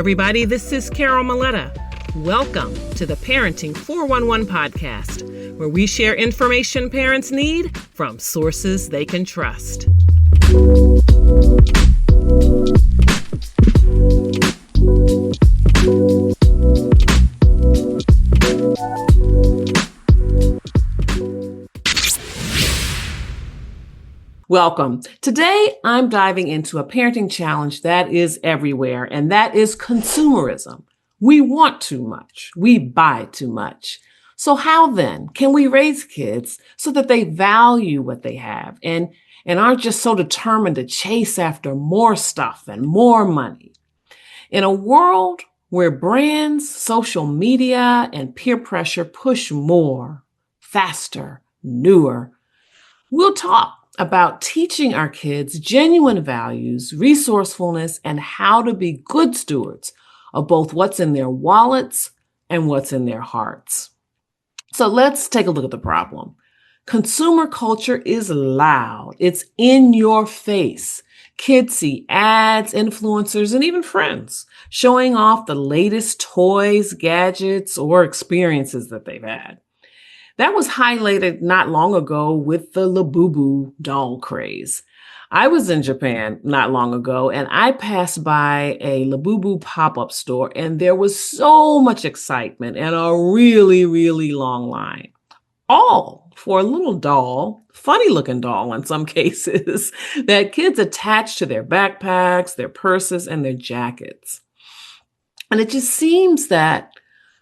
everybody. This is Carol Maletta. Welcome to the Parenting 411 podcast, where we share information parents need from sources they can trust. Welcome. Today, I'm diving into a parenting challenge that is everywhere, and that is consumerism. We want too much. We buy too much. So how then can we raise kids so that they value what they have and aren't just so determined to chase after more stuff and more money? In a world where brands, social media, and peer pressure push more, faster, newer, we'll talk about teaching our kids genuine values, resourcefulness, and how to be good stewards of both what's in their wallets and what's in their hearts. So let's take a look at the problem. Consumer culture is loud. It's in your face. Kids see ads, influencers, and even friends showing off the latest toys, gadgets, or experiences that they've had. That was highlighted not long ago with the Labubu doll craze. I was in Japan not long ago, and I passed by a Labubu pop-up store, and there was so much excitement and a really, really long line. All for a little doll, funny-looking doll in some cases, that kids attach to their backpacks, their purses, and their jackets. And it just seems that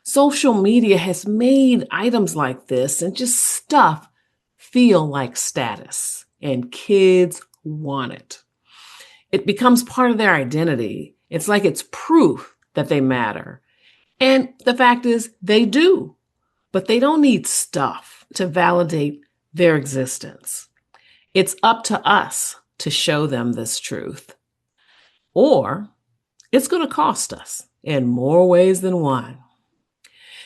social media has made items like this and just stuff feel like status, and kids want it. It becomes part of their identity. It's like it's proof that they matter. And the fact is, they do, but they don't need stuff to validate their existence. It's up to us to show them this truth, or it's going to cost us in more ways than one.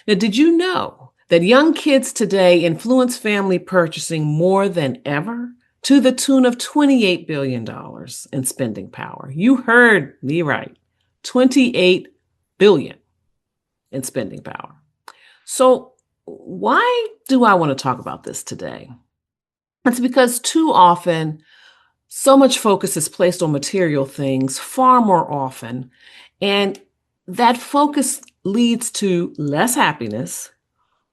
Now, did you know that young kids today influence family purchasing more than ever, to the tune of $28 billion in spending power? You heard me right. $28 billion in spending power. So why do I want to talk about this today? It's because too often, so much focus is placed on material things far more often, and that focus leads to less happiness,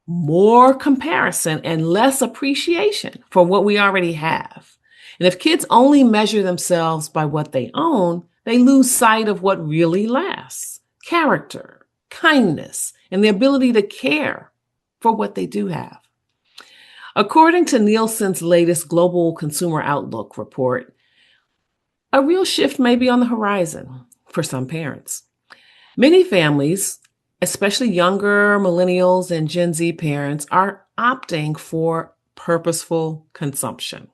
more comparison, and less appreciation for what we already have. And if kids only measure themselves by what they own, they lose sight of what really lasts: character, kindness, and the ability to care for what they do have. According to Nielsen's latest Global Consumer Outlook report, a real shift may be on the horizon for some parents. Many families, especially younger millennials and Gen Z parents, are opting for purposeful consumption.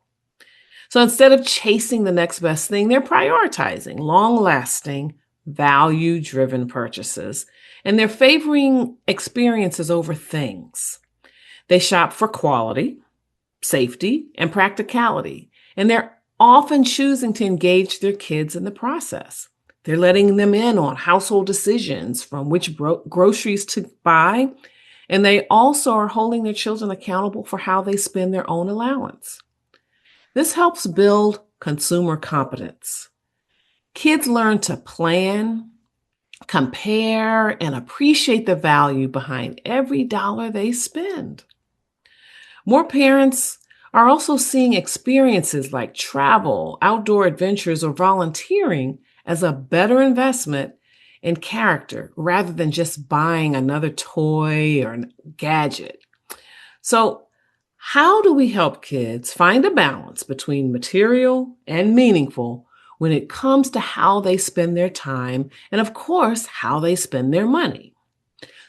So instead of chasing the next best thing, they're prioritizing long-lasting, value-driven purchases, and they're favoring experiences over things. They shop for quality, safety, and practicality, and they're often choosing to engage their kids in the process. They're letting them in on household decisions, from which groceries to buy, and they also are holding their children accountable for how they spend their own allowance. This helps build consumer competence. Kids learn to plan, compare, and appreciate the value behind every dollar they spend. More parents are also seeing experiences like travel, outdoor adventures, or volunteering as a better investment in character rather than just buying another toy or gadget. So, how do we help kids find a balance between material and meaningful when it comes to how they spend their time and, of course, how they spend their money?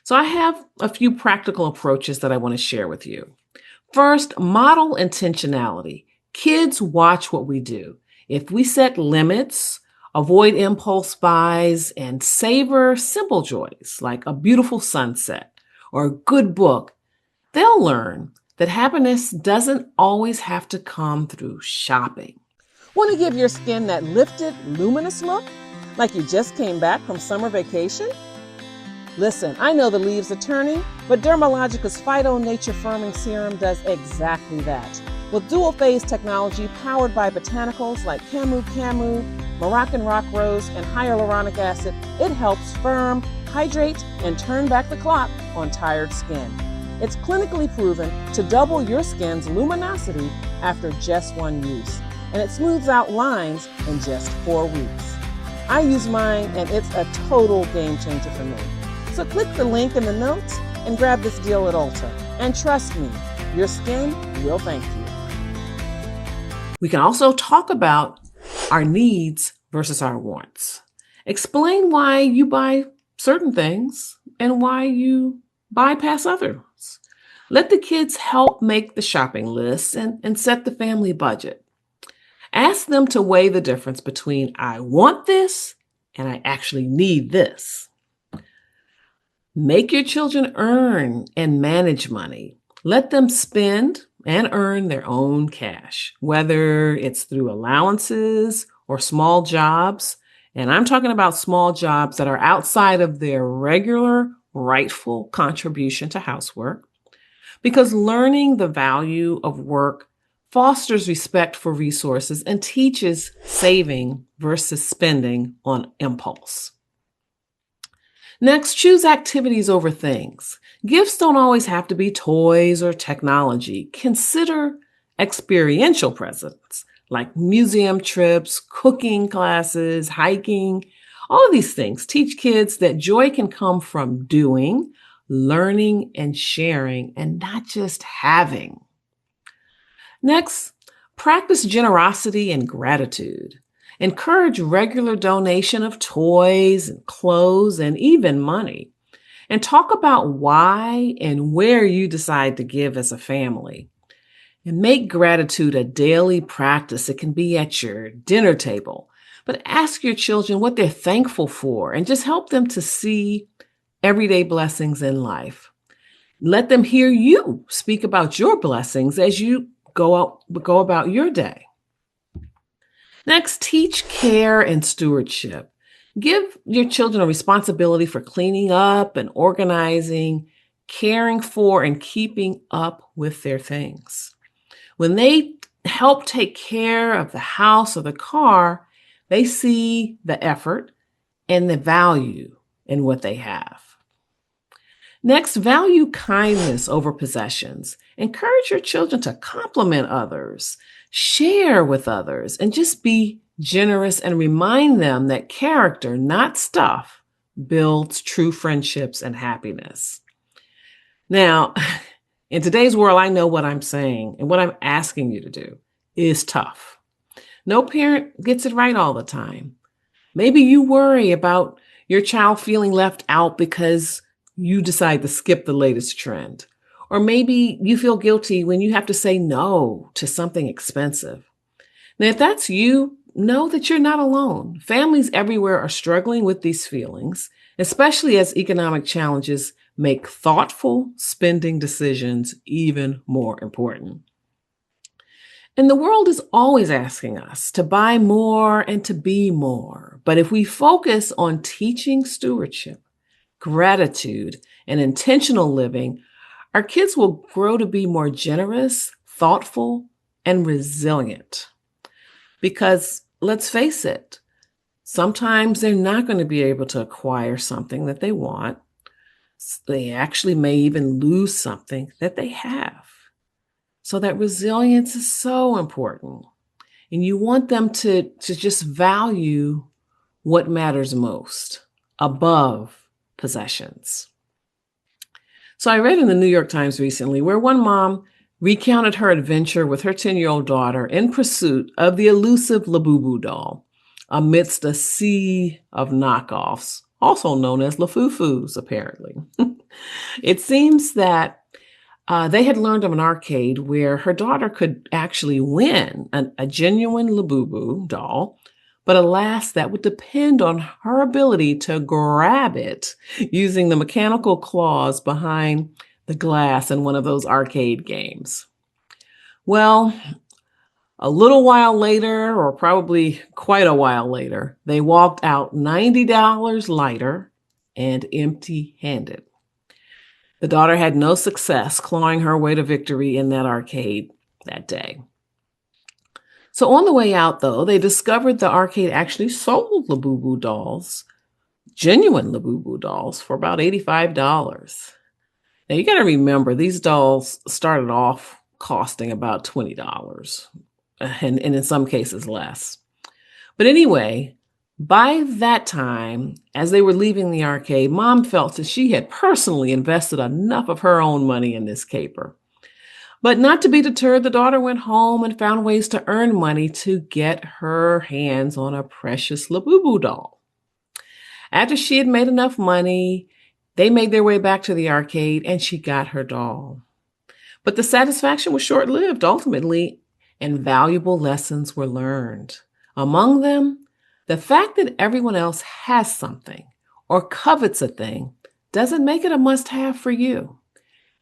So I have a few practical approaches that I want to share with you. First, model intentionality. Kids watch what we do. If we set limits, avoid impulse buys, and savor simple joys like a beautiful sunset or a good book, they'll learn that happiness doesn't always have to come through shopping. Want to give your skin that lifted, luminous look? Like you just came back from summer vacation? Listen, I know the leaves are turning, but Dermalogica's Phyto Nature Firming Serum does exactly that. With dual-phase technology powered by botanicals like camu, Moroccan rock rose, and hyaluronic acid, it helps firm, hydrate, and turn back the clock on tired skin. It's clinically proven to double your skin's luminosity after just one use, and it smooths out lines in just 4 weeks. I use mine, and it's a total game changer for me. So click the link in the notes and grab this deal at Ulta. And trust me, your skin will thank you. We can also talk about our needs versus our wants. Explain why you buy certain things and why you bypass others. Let the kids help make the shopping list and set the family budget. Ask them to weigh the difference between I want this and I actually need this. Make your children earn and manage money. Let them spend and earn their own cash, whether it's through allowances or small jobs. And I'm talking about small jobs that are outside of their regular, rightful contribution to housework, because learning the value of work fosters respect for resources and teaches saving versus spending on impulse. Next, choose activities over things. Gifts don't always have to be toys or technology. Consider experiential presents like museum trips, cooking classes, hiking. All of these things teach kids that joy can come from doing, learning, and sharing, and not just having. Next, practice generosity and gratitude. Encourage regular donation of toys and clothes and even money. And talk about why and where you decide to give as a family. And make gratitude a daily practice. It can be at your dinner table. But ask your children what they're thankful for and just help them to see everyday blessings in life. Let them hear you speak about your blessings as you go about your day. Next, teach care and stewardship. Give your children a responsibility for cleaning up and organizing, caring for and keeping up with their things. When they help take care of the house or the car, they see the effort and the value in what they have. Next, value kindness over possessions. Encourage your children to compliment others, share with others, and just be generous and remind them that character, not stuff, builds true friendships and happiness. Now, in today's world, I know what I'm saying and what I'm asking you to do is tough. No parent gets it right all the time. Maybe you worry about your child feeling left out because you decide to skip the latest trend. Or maybe you feel guilty when you have to say no to something expensive. Now, if that's you, know that you're not alone. Families everywhere are struggling with these feelings, especially as economic challenges make thoughtful spending decisions even more important. And the world is always asking us to buy more and to be more. But if we focus on teaching stewardship, gratitude, and intentional living, our kids will grow to be more generous, thoughtful, and resilient. Because let's face it, sometimes they're not going to be able to acquire something that they want. They actually may even lose something that they have. So that resilience is so important. And you want them to just value what matters most above possessions. So I read in the New York Times recently where one mom recounted her adventure with her 10-year-old daughter in pursuit of the elusive Labubu doll amidst a sea of knockoffs, also known as Lafufus, apparently. It seems that they had learned of an arcade where her daughter could actually win a genuine Labubu doll, but alas, that would depend on her ability to grab it using the mechanical claws behind the glass in one of those arcade games. Well, A little while later, or probably quite a while later, they walked out $90 lighter and empty-handed. The daughter had no success clawing her way to victory in that arcade that day. So on the way out, though, they discovered the arcade actually sold Labubu dolls, genuine Labubu dolls, for about $85. Now, you got to remember, these dolls started off costing about $20, and in some cases less. But anyway, by that time, as they were leaving the arcade, Mom felt that she had personally invested enough of her own money in this caper. But not to be deterred, the daughter went home and found ways to earn money to get her hands on a precious Labubu doll. After she had made enough money, they made their way back to the arcade and she got her doll. But the satisfaction was short-lived ultimately, and valuable lessons were learned. Among them, the fact that everyone else has something or covets a thing doesn't make it a must-have for you.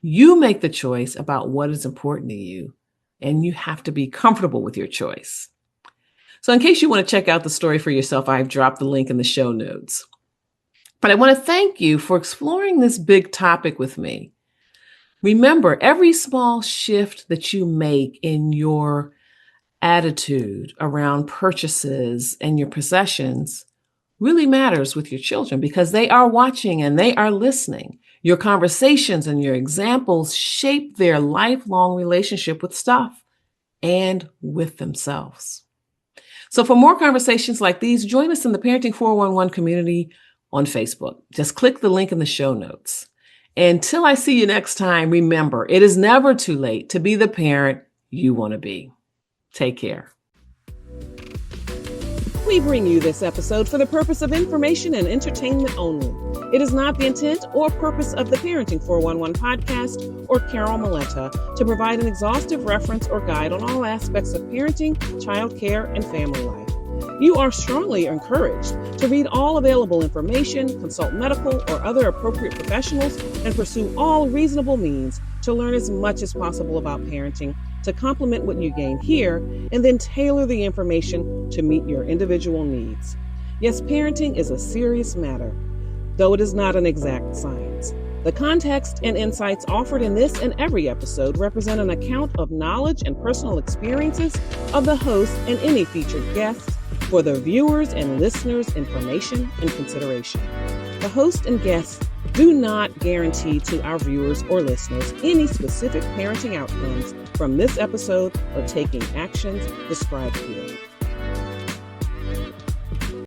You make the choice about what is important to you, and you have to be comfortable with your choice. So in case you want to check out the story for yourself, I've dropped the link in the show notes. But I want to thank you for exploring this big topic with me. Remember, every small shift that you make in your attitude around purchases and your possessions really matters with your children because they are watching and they are listening. Your conversations and your examples shape their lifelong relationship with stuff and with themselves. So for more conversations like these, join us in the Parenting 411 community on Facebook. Just click the link in the show notes. Until I see you next time, remember, it is never too late to be the parent you want to be. Take care. We bring you this episode for the purpose of information and entertainment only. It is not the intent or purpose of the Parenting 411 podcast or Carol Maletta to provide an exhaustive reference or guide on all aspects of parenting, childcare, and family life. You are strongly encouraged to read all available information, consult medical or other appropriate professionals, and pursue all reasonable means to learn as much as possible about parenting to complement what you gain here, and then tailor the information to meet your individual needs. Yes, parenting is a serious matter, though it is not an exact science. The context and insights offered in this and every episode represent an account of knowledge and personal experiences of the host and any featured guests for the viewers' and listeners' information and consideration. The host and guests do not guarantee to our viewers or listeners any specific parenting outcomes from this episode or taking actions described here.